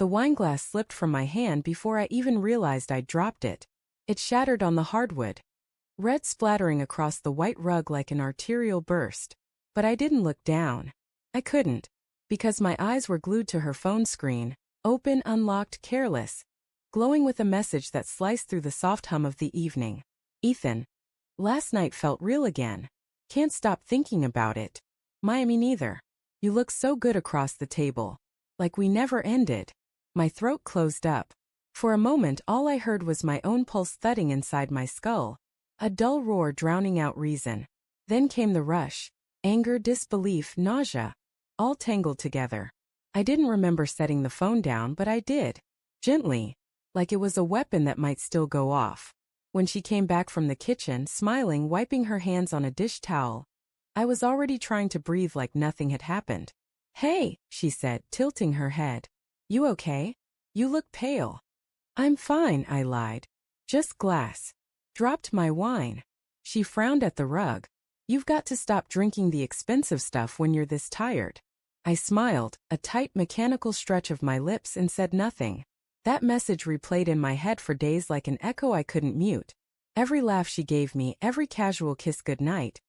The wine glass slipped from my hand before I even realized I'd dropped it. It shattered on the hardwood, red splattering across the white rug like an arterial burst. But I didn't look down. I couldn't, because my eyes were glued to her phone screen, open, unlocked, careless, glowing with a message that sliced through the soft hum of the evening. Ethan. Last night felt real again. Can't stop thinking about it. Me neither. You look so good across the table. Like we never ended. My throat closed up. For a moment all I heard was my own pulse thudding inside my skull. A dull roar drowning out reason. Then came the rush. Anger, disbelief, nausea. All tangled together. I didn't remember setting the phone down, but I did. Gently. Like it was a weapon that might still go off. When she came back from the kitchen, smiling, wiping her hands on a dish towel, I was already trying to breathe like nothing had happened. "Hey," she said, tilting her head. "You okay? You look pale." "I'm fine," I lied. "Just glass." Dropped my wine. She frowned at the rug. "You've got to stop drinking the expensive stuff when you're this tired." I smiled, a tight mechanical stretch of my lips, and said nothing. That message replayed in my head for days like an echo I couldn't mute. Every laugh she gave me, every casual kiss goodnight.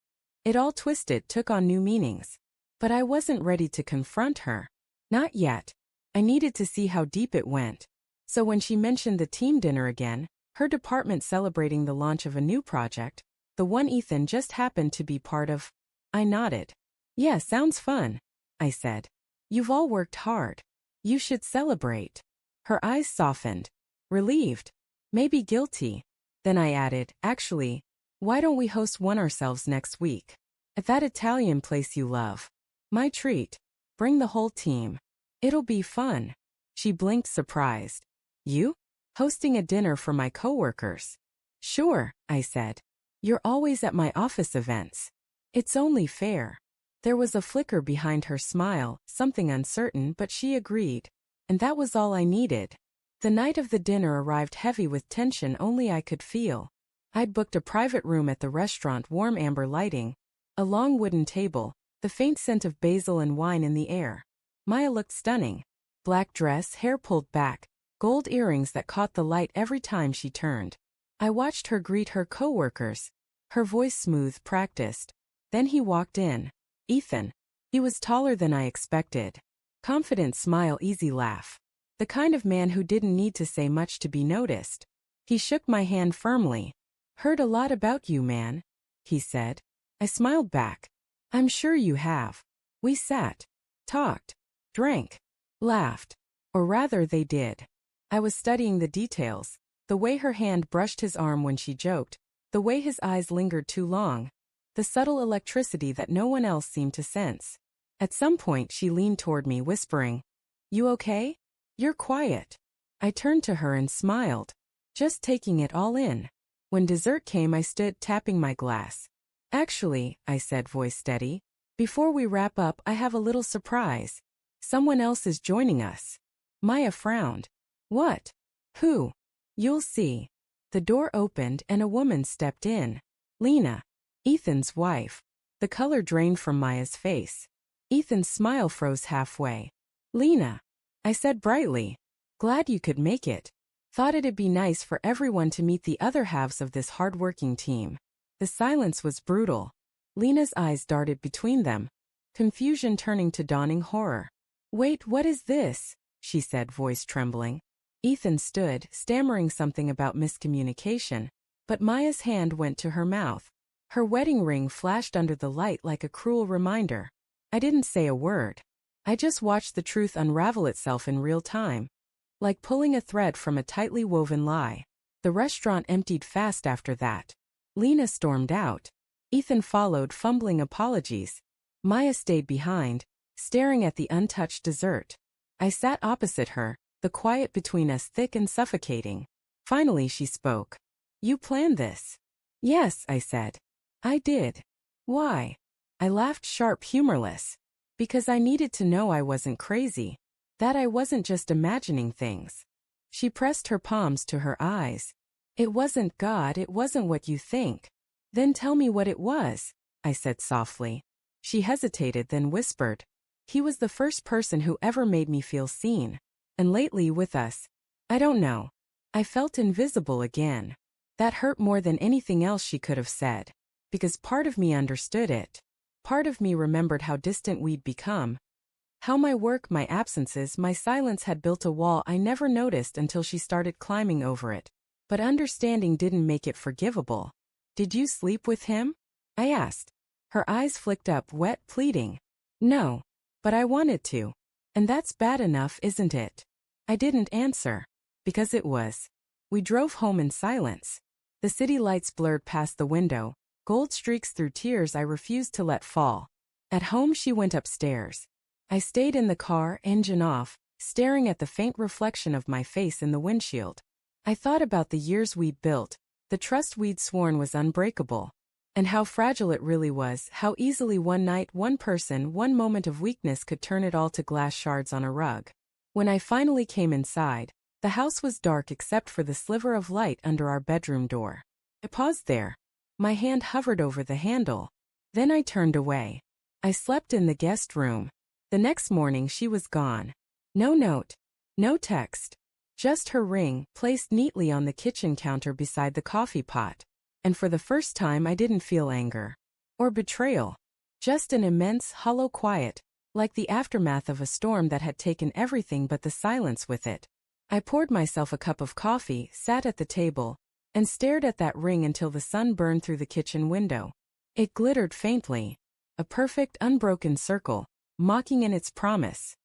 It all twisted, took on new meanings. But I wasn't ready to confront her. Not yet. I needed to see how deep it went. So when she mentioned the team dinner again, her department celebrating the launch of a new project, the one Ethan just happened to be part of, I nodded. "Yeah, sounds fun," I said. "You've all worked hard. You should celebrate." Her eyes softened. Relieved. Maybe guilty. Then I added, "Actually, why don't we host one ourselves next week? At that Italian place you love. My treat. Bring the whole team. It'll be fun." She blinked, surprised. "You? Hosting a dinner for my coworkers?" "Sure," I said. "You're always at my office events. It's only fair." There was a flicker behind her smile, something uncertain, but she agreed. And that was all I needed. The night of the dinner arrived heavy with tension only I could feel. I'd booked a private room at the restaurant, warm amber lighting, a long wooden table, the faint scent of basil and wine in the air. Maya looked stunning. Black dress, hair pulled back, gold earrings that caught the light every time she turned. I watched her greet her coworkers, her voice smooth, practiced. Then he walked in. Ethan. He was taller than I expected. Confident smile, easy laugh. The kind of man who didn't need to say much to be noticed. He shook my hand firmly. "Heard a lot about you, man," he said. I smiled back. "I'm sure you have." We sat, talked, drank, laughed. Or rather, they did. I was studying the details. The way her hand brushed his arm when she joked. The way his eyes lingered too long. The subtle electricity that no one else seemed to sense. At some point she leaned toward me, whispering, "You okay? You're quiet." I turned to her and smiled, just taking it all in. When dessert came I stood tapping my glass. "Actually," I said, voice steady, "before we wrap up I have a little surprise. Someone else is joining us." Maya frowned. "What? Who?" "You'll see." The door opened and a woman stepped in. Lena, Ethan's wife. The color drained from Maya's face. Ethan's smile froze halfway. "Lena," I said brightly. "Glad you could make it. Thought it'd be nice for everyone to meet the other halves of this hard-working team." The silence was brutal. Lena's eyes darted between them, confusion turning to dawning horror. "Wait, what is this?" she said, voice trembling. Ethan stood, stammering something about miscommunication, but Maya's hand went to her mouth. Her wedding ring flashed under the light like a cruel reminder. I didn't say a word. I just watched the truth unravel itself in real time. Like pulling a thread from a tightly woven lie. The restaurant emptied fast after that. Lena stormed out. Ethan followed, fumbling apologies. Maya stayed behind, staring at the untouched dessert. I sat opposite her, the quiet between us thick and suffocating. Finally she spoke. "You planned this?" "Yes," I said. "I did." "Why?" I laughed, sharp, humorless. "Because I needed to know I wasn't crazy. That I wasn't just imagining things." She pressed her palms to her eyes. "It wasn't God, it wasn't what you think." "Then tell me what it was," I said softly. She hesitated, then whispered. "He was the first person who ever made me feel seen." And lately with us, I don't know. I felt invisible again. That hurt more than anything else she could have said. Because part of me understood it. Part of me remembered how distant we'd become. How my work, my absences, my silence had built a wall I never noticed until she started climbing over it. But understanding didn't make it forgivable. Did you sleep with him? I asked. Her eyes flicked up, wet, pleading. No. But I wanted to. And that's bad enough, isn't it? I didn't answer. Because it was. We drove home in silence. The city lights blurred past the window, gold streaks through tears I refused to let fall. At home she went upstairs. I stayed in the car, engine off, staring at the faint reflection of my face in the windshield. I thought about the years we'd built, the trust we'd sworn was unbreakable. And how fragile it really was, how easily one night, one person, one moment of weakness could turn it all to glass shards on a rug. When I finally came inside, the house was dark except for the sliver of light under our bedroom door. I paused there. My hand hovered over the handle. Then I turned away. I slept in the guest room. The next morning she was gone. No note. No text. Just her ring, placed neatly on the kitchen counter beside the coffee pot. And for the first time I didn't feel anger. Or betrayal. Just an immense, hollow quiet, like the aftermath of a storm that had taken everything but the silence with it. I poured myself a cup of coffee, sat at the table, and stared at that ring until the sun burned through the kitchen window. It glittered faintly. A perfect, unbroken circle, mocking in its promise.